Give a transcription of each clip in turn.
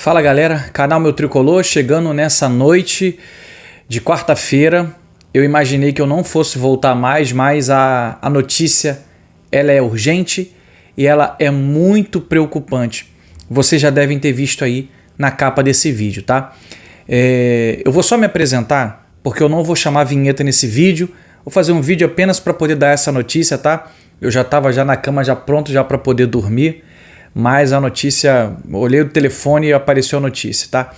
Fala galera, canal Meu Tricolor, chegando nessa noite de quarta-feira. Eu imaginei que eu não fosse voltar mais, mas a notícia ela é urgente e ela é muito preocupante. Vocês já devem ter visto aí na capa desse vídeo, tá? Eu vou só me apresentar, porque eu não vou chamar vinheta nesse vídeo. Vou fazer um vídeo apenas para poder dar essa notícia, tá? Eu já estava já na cama, já pronto já para poder dormir. Mas a notícia, olhei o telefone e apareceu a notícia, tá?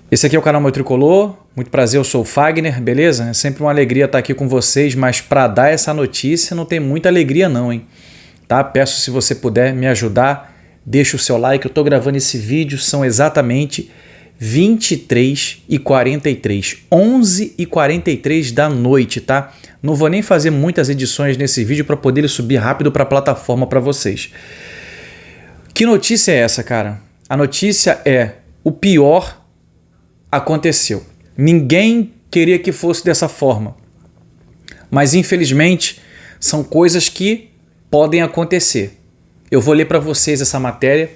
Esse aqui é o canal Meu Tricolor, muito prazer, eu sou o Fagner, beleza? É sempre uma alegria estar aqui com vocês, mas para dar essa notícia não tem muita alegria não, hein? Tá? Peço se você puder me ajudar, deixa o seu like, eu tô gravando esse vídeo, são exatamente 23h43, 11h43 da noite, tá? Não vou nem fazer muitas edições nesse vídeo para poder ele subir rápido para a plataforma para vocês. Que notícia é essa, cara? A notícia é: o pior aconteceu. Ninguém queria que fosse dessa forma. Mas infelizmente são coisas que podem acontecer. Eu vou ler para vocês essa matéria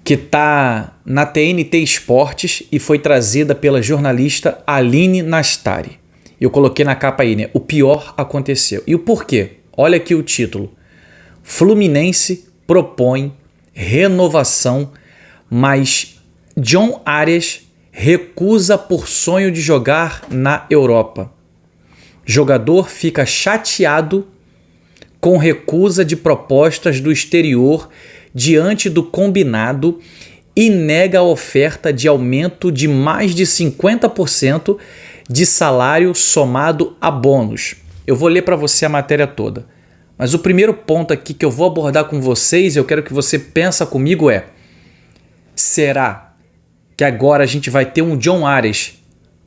que está na TNT Esportes e foi trazida pela jornalista Aline Nastari. Eu coloquei na capa aí, né? O pior aconteceu. E o porquê? Olha aqui o título. Fluminense propõe renovação, mas John Arias recusa por sonho de jogar na Europa. Jogador fica chateado com recusa de propostas do exterior diante do combinado e nega a oferta de aumento de mais de 50% de salário somado a bônus. Eu vou ler para você a matéria toda. Mas o primeiro ponto aqui que eu vou abordar com vocês, eu quero que você pense comigo é: será que agora a gente vai ter um John Arias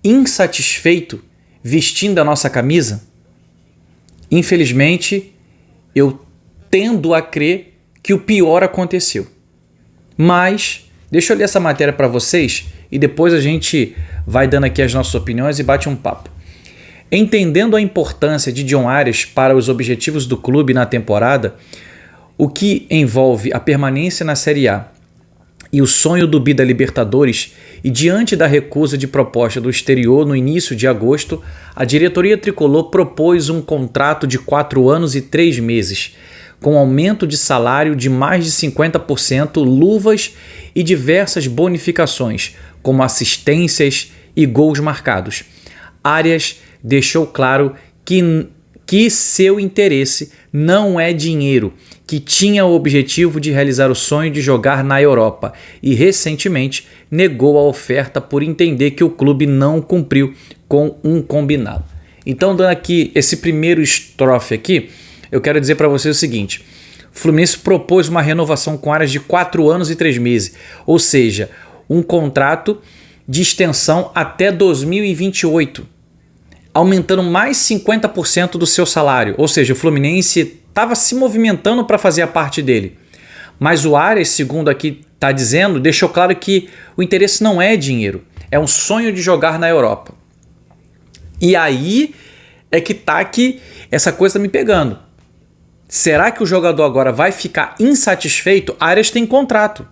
insatisfeito vestindo a nossa camisa? Infelizmente, eu tendo a crer que o pior aconteceu. Mas, deixa eu ler essa matéria para vocês e depois a gente vai dando aqui as nossas opiniões e bate um papo. Entendendo a importância de John Arias para os objetivos do clube na temporada, o que envolve a permanência na Série A e o sonho do bi da Libertadores, e diante da recusa de proposta do exterior no início de agosto, a diretoria tricolor propôs um contrato de 4 anos e 3 meses, com aumento de salário de mais de 50%, luvas e diversas bonificações, como assistências e gols marcados. Arias deixou claro que seu interesse não é dinheiro, que tinha o objetivo de realizar o sonho de jogar na Europa e recentemente negou a oferta por entender que o clube não cumpriu com um combinado. Então, dando aqui esse primeiro estrofe aqui, eu quero dizer para vocês o seguinte: o Fluminense propôs uma renovação com Arias de 4 anos e 3 meses, ou seja, um contrato de extensão até 2028. Aumentando mais 50% do seu salário. Ou seja, o Fluminense estava se movimentando para fazer a parte dele. Mas o Arias, segundo aqui está dizendo, deixou claro que o interesse não é dinheiro. É um sonho de jogar na Europa. E aí é que tá que essa coisa está me pegando. Será que o jogador agora vai ficar insatisfeito? Arias tem contrato.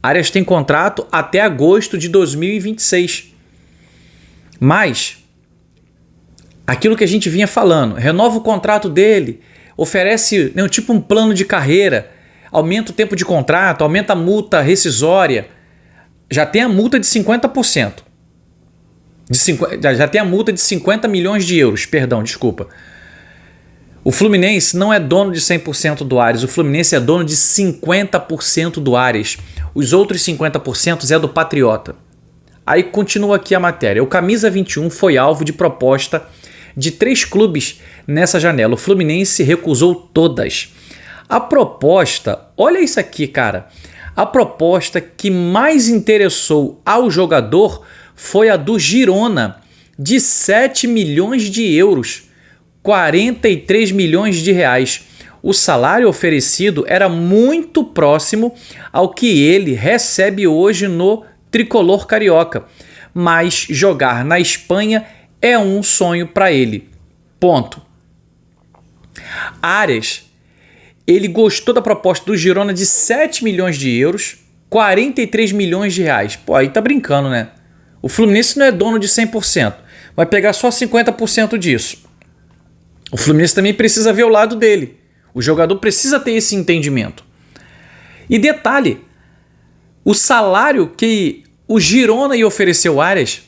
Arias tem contrato até agosto de 2026. Mas aquilo que a gente vinha falando, renova o contrato dele, oferece tipo um plano de carreira, aumenta o tempo de contrato, aumenta a multa rescisória, já tem a multa de 50%. Já tem a multa de 50 milhões de euros, perdão, desculpa. O Fluminense não é dono de 100% do Arias, o Fluminense é dono de 50% do Arias. Os outros 50% é do Patriota. Aí continua aqui a matéria. O Camisa 21 foi alvo de proposta de 3 clubes nessa janela. O Fluminense recusou todas. A proposta, olha isso aqui, cara. A proposta que mais interessou ao jogador foi a do Girona, de 7 milhões de euros, 43 milhões de reais. O salário oferecido era muito próximo ao que ele recebe hoje no tricolor carioca, mas jogar na Espanha é um sonho para ele. Ponto. Arias, ele gostou da proposta do Girona de 7 milhões de euros, 43 milhões de reais. Pô, aí tá brincando, né? O Fluminense não é dono de 100%. Vai pegar só 50% disso. O Fluminense também precisa ver o lado dele. O jogador precisa ter esse entendimento. E detalhe, o salário que o Girona ia oferecer ao Arias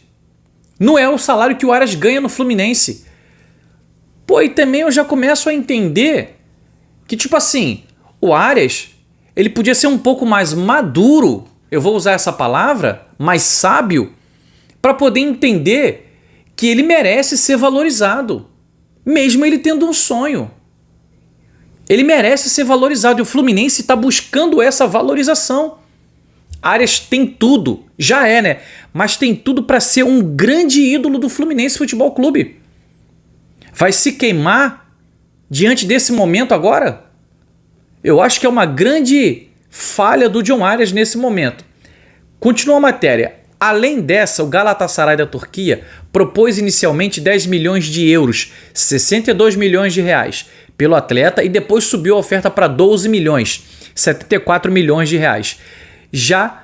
não é o salário que o Arias ganha no Fluminense. Pô, e também eu já começo a entender que, tipo assim, o Arias, ele podia ser um pouco mais maduro, eu vou usar essa palavra, mais sábio, para poder entender que ele merece ser valorizado, mesmo ele tendo um sonho. Ele merece ser valorizado e o Fluminense está buscando essa valorização. Arias tem tudo, já é, né? Mas tem tudo para ser um grande ídolo do Fluminense Futebol Clube. Vai se queimar diante desse momento agora? Eu acho que é uma grande falha do John Arias nesse momento. Continua a matéria. Além dessa, o Galatasaray da Turquia propôs inicialmente 10 milhões de euros, 62 milhões de reais, pelo atleta e depois subiu a oferta para 12 milhões, 74 milhões de reais. Já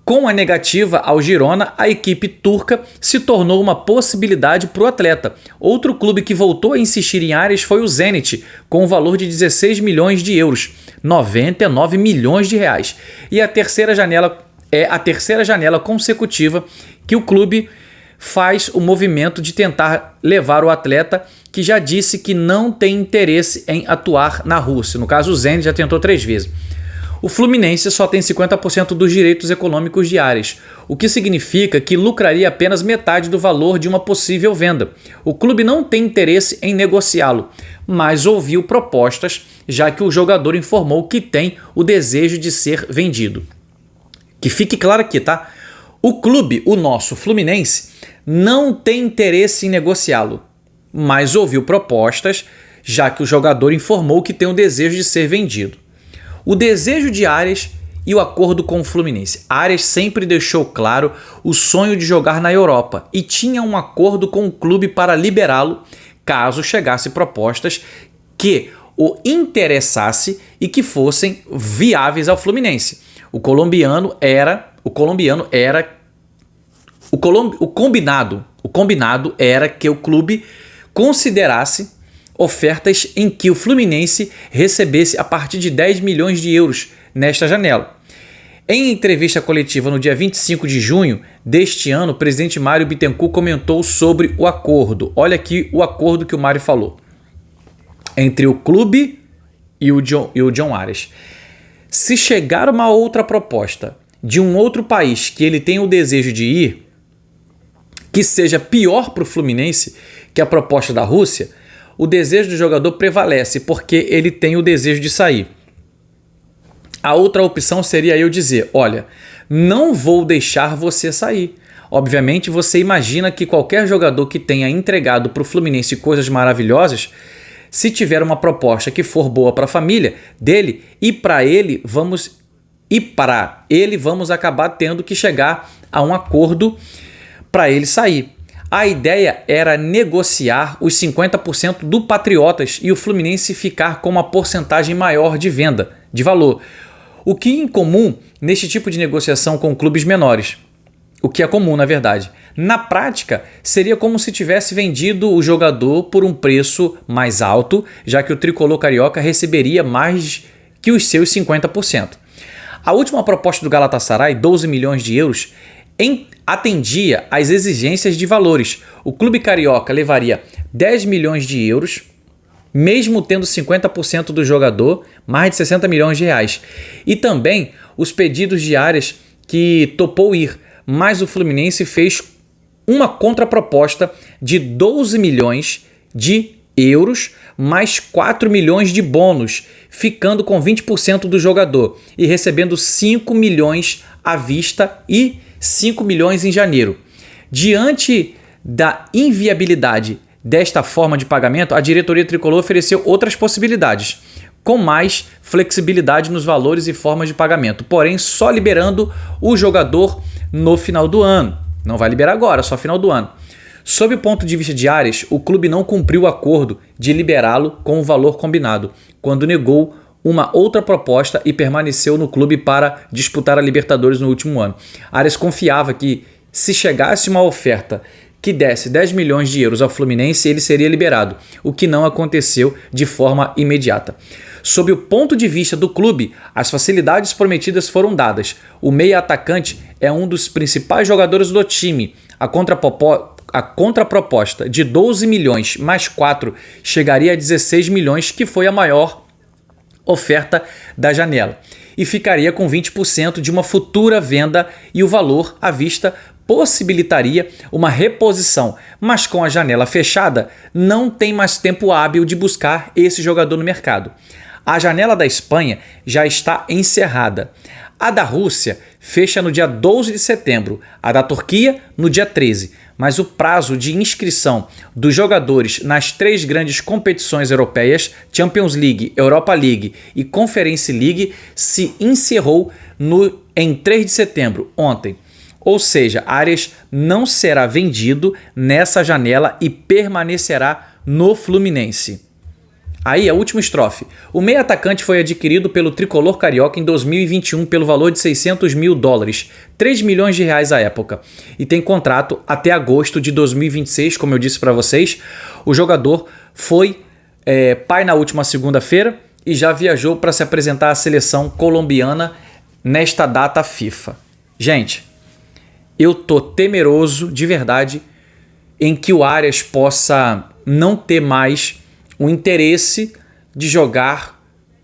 com a negativa ao Girona, a equipe turca se tornou uma possibilidade para o atleta. Outro clube que voltou a insistir em Arias foi o Zenit, com o valor de 16 milhões de euros, 99 milhões de reais. E a terceira janela é a terceira janela consecutiva que o clube faz o movimento de tentar levar o atleta que já disse que não tem interesse em atuar na Rússia. No caso, o Zenit já tentou 3 vezes. O Fluminense só tem 50% dos direitos econômicos de Arias, o que significa que lucraria apenas metade do valor de uma possível venda. O clube não tem interesse em negociá-lo, mas ouviu propostas, já que o jogador informou que tem o desejo de ser vendido. Que fique claro aqui, tá? O clube, o nosso Fluminense, não tem interesse em negociá-lo, mas ouviu propostas, já que o jogador informou que tem o desejo de ser vendido. O desejo de Arias e o acordo com o Fluminense. Arias sempre deixou claro o sonho de jogar na Europa e tinha um acordo com o clube para liberá-lo caso chegasse propostas que o interessasse e que fossem viáveis ao Fluminense. O combinado era que o clube considerasse ofertas em que o Fluminense recebesse a partir de 10 milhões de euros nesta janela. Em entrevista coletiva no dia 25 de junho deste ano, o presidente Mário Bittencourt comentou sobre o acordo. Olha aqui o acordo que o Mário falou. Entre o clube e o John Arias. Se chegar uma outra proposta de um outro país que ele tem o desejo de ir, que seja pior para o Fluminense que a proposta da Rússia, o desejo do jogador prevalece porque ele tem o desejo de sair. A outra opção seria eu dizer, olha, não vou deixar você sair. Obviamente você imagina que qualquer jogador que tenha entregado para o Fluminense coisas maravilhosas, se tiver uma proposta que for boa para a família dele e para ele vamos acabar tendo que chegar a um acordo para ele sair. A ideia era negociar os 50% do Patriotas e o Fluminense ficar com uma porcentagem maior de venda, de valor. O que é incomum neste tipo de negociação com clubes menores. O que é comum, na verdade. Na prática, seria como se tivesse vendido o jogador por um preço mais alto, já que o tricolor carioca receberia mais que os seus 50%. A última proposta do Galatasaray, 12 milhões de euros, atendia às exigências de valores. O clube carioca levaria 10 milhões de euros, mesmo tendo 50% do jogador, mais de 60 milhões de reais. E também os pedidos de Arias que topou ir, mas o Fluminense fez uma contraproposta de 12 milhões de euros, mais 4 milhões de bônus, ficando com 20% do jogador e recebendo 5 milhões à vista e 5 milhões em janeiro. Diante da inviabilidade desta forma de pagamento, a diretoria tricolor ofereceu outras possibilidades, com mais flexibilidade nos valores e formas de pagamento, porém só liberando o jogador no final do ano. Não vai liberar agora, só final do ano. Sob o ponto de vista de Arias, o clube não cumpriu o acordo de liberá-lo com o valor combinado, quando negou uma outra proposta e permaneceu no clube para disputar a Libertadores no último ano. Arias confiava que se chegasse uma oferta que desse 10 milhões de euros ao Fluminense, ele seria liberado, o que não aconteceu de forma imediata. Sob o ponto de vista do clube, as facilidades prometidas foram dadas. O meia-atacante é um dos principais jogadores do time. A contraproposta de 12 milhões mais 4 chegaria a 16 milhões, que foi a maior oferta da janela. E ficaria com 20% de uma futura venda e o valor à vista possibilitaria uma reposição, mas com a janela fechada, não tem mais tempo hábil de buscar esse jogador no mercado. A janela da Espanha já está encerrada. A da Rússia fecha no dia 12 de setembro, a da Turquia no dia 13, mas o prazo de inscrição dos jogadores nas 3 grandes competições europeias, Champions League, Europa League e Conference League, se encerrou em 3 de setembro, ontem. Ou seja, Arias não será vendido nessa janela e permanecerá no Fluminense. Aí, a última estrofe. O meio-atacante foi adquirido pelo tricolor carioca em 2021 pelo valor de $600 mil, 3 milhões de reais à época, e tem contrato até agosto de 2026, como eu disse para vocês. O jogador foi pai na última segunda-feira e já viajou para se apresentar à seleção colombiana nesta data FIFA. Gente, eu tô temeroso de verdade em que o Arias possa não ter mais o interesse de jogar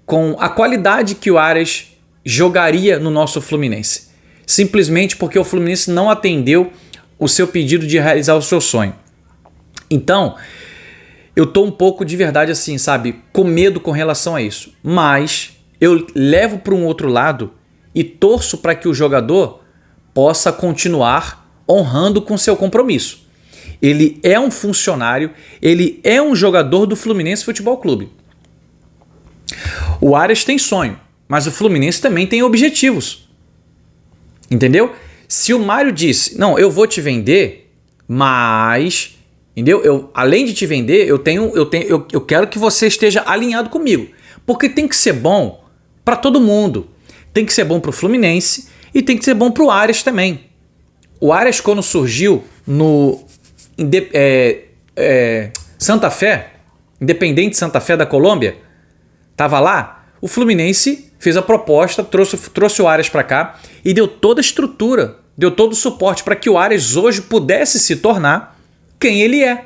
com a qualidade que o Arias jogaria no nosso Fluminense. Simplesmente porque o Fluminense não atendeu o seu pedido de realizar o seu sonho. Então, eu tô um pouco de verdade assim, sabe, com medo com relação a isso. Mas eu levo para um outro lado e torço para que o jogador possa continuar honrando com seu compromisso. Ele é um funcionário, ele é um jogador do Fluminense Futebol Clube. O Arias tem sonho, mas o Fluminense também tem objetivos. Entendeu? Se o Mário disse, não, eu vou te vender, mas, entendeu? Além de te vender, eu quero que você esteja alinhado comigo. Porque tem que ser bom para todo mundo. Tem que ser bom para o Fluminense e tem que ser bom para o Arias também. O Arias, quando surgiu no Santa Fé, Independente Santa Fé da Colômbia, estava lá, o Fluminense fez a proposta, trouxe o Arias para cá e deu toda a estrutura, deu todo o suporte para que o Arias hoje pudesse se tornar quem ele é.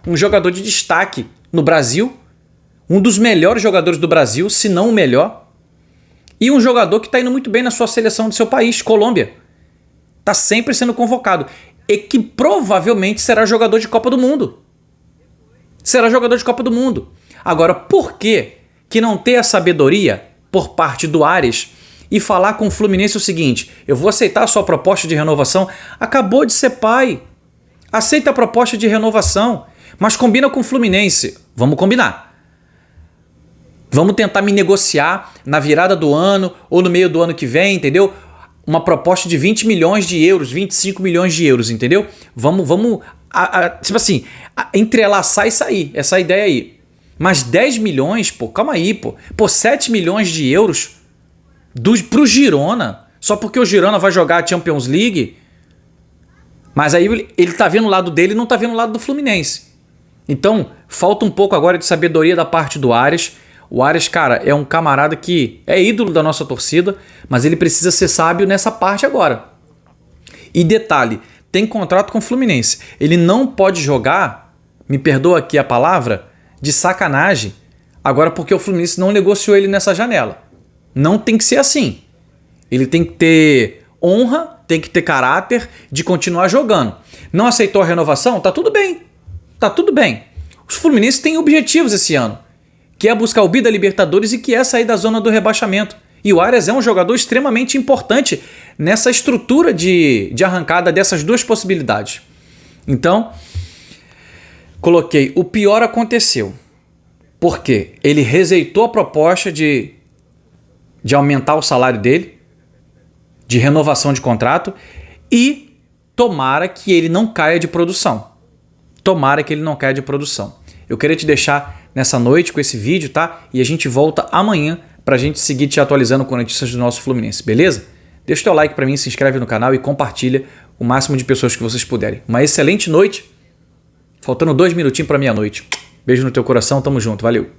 Um jogador de destaque no Brasil, um dos melhores jogadores do Brasil, se não o melhor, e um jogador que está indo muito bem na sua seleção do seu país, Colômbia. Está sempre sendo convocado. E que provavelmente será jogador de Copa do Mundo. Será jogador de Copa do Mundo. Agora, por que não ter a sabedoria por parte do Arias e falar com o Fluminense o seguinte: eu vou aceitar a sua proposta de renovação? Acabou de ser pai. Aceita a proposta de renovação, mas combina com o Fluminense. Vamos combinar. Vamos tentar me negociar na virada do ano ou no meio do ano que vem, entendeu? Uma proposta de 20 milhões de euros, 25 milhões de euros, entendeu? Vamos tipo assim, entrelaçar e sair, essa ideia aí. Mas 10 milhões, pô, calma aí, pô. Pô, 7 milhões de euros pro Girona, só porque o Girona vai jogar a Champions League. Mas aí ele tá vendo o lado dele e não tá vendo o lado do Fluminense. Então, falta um pouco agora de sabedoria da parte do Arias. O Arias, cara, é um camarada que é ídolo da nossa torcida, mas ele precisa ser sábio nessa parte agora. E detalhe, tem contrato com o Fluminense. Ele não pode jogar, me perdoa aqui a palavra, de sacanagem, agora porque o Fluminense não negociou ele nessa janela. Não tem que ser assim. Ele tem que ter honra, tem que ter caráter de continuar jogando. Não aceitou a renovação? Tá tudo bem. Tá tudo bem. Os Fluminenses têm objetivos esse ano, que é buscar o bi da Libertadores e que é sair da zona do rebaixamento. E o Arias é um jogador extremamente importante nessa estrutura de arrancada dessas duas possibilidades. Então, coloquei, o pior aconteceu. Por quê? Ele rejeitou a proposta de aumentar o salário dele, de renovação de contrato, e tomara que ele não caia de produção. Tomara que ele não caia de produção. Eu queria te deixar nessa noite com esse vídeo, tá? E a gente volta amanhã pra gente seguir te atualizando com notícias do nosso Fluminense, beleza? Deixa o teu like pra mim, se inscreve no canal e compartilha o máximo de pessoas que vocês puderem. Uma excelente noite. Faltando 2 minutinhos pra meia-noite. Beijo no teu coração, tamo junto, valeu.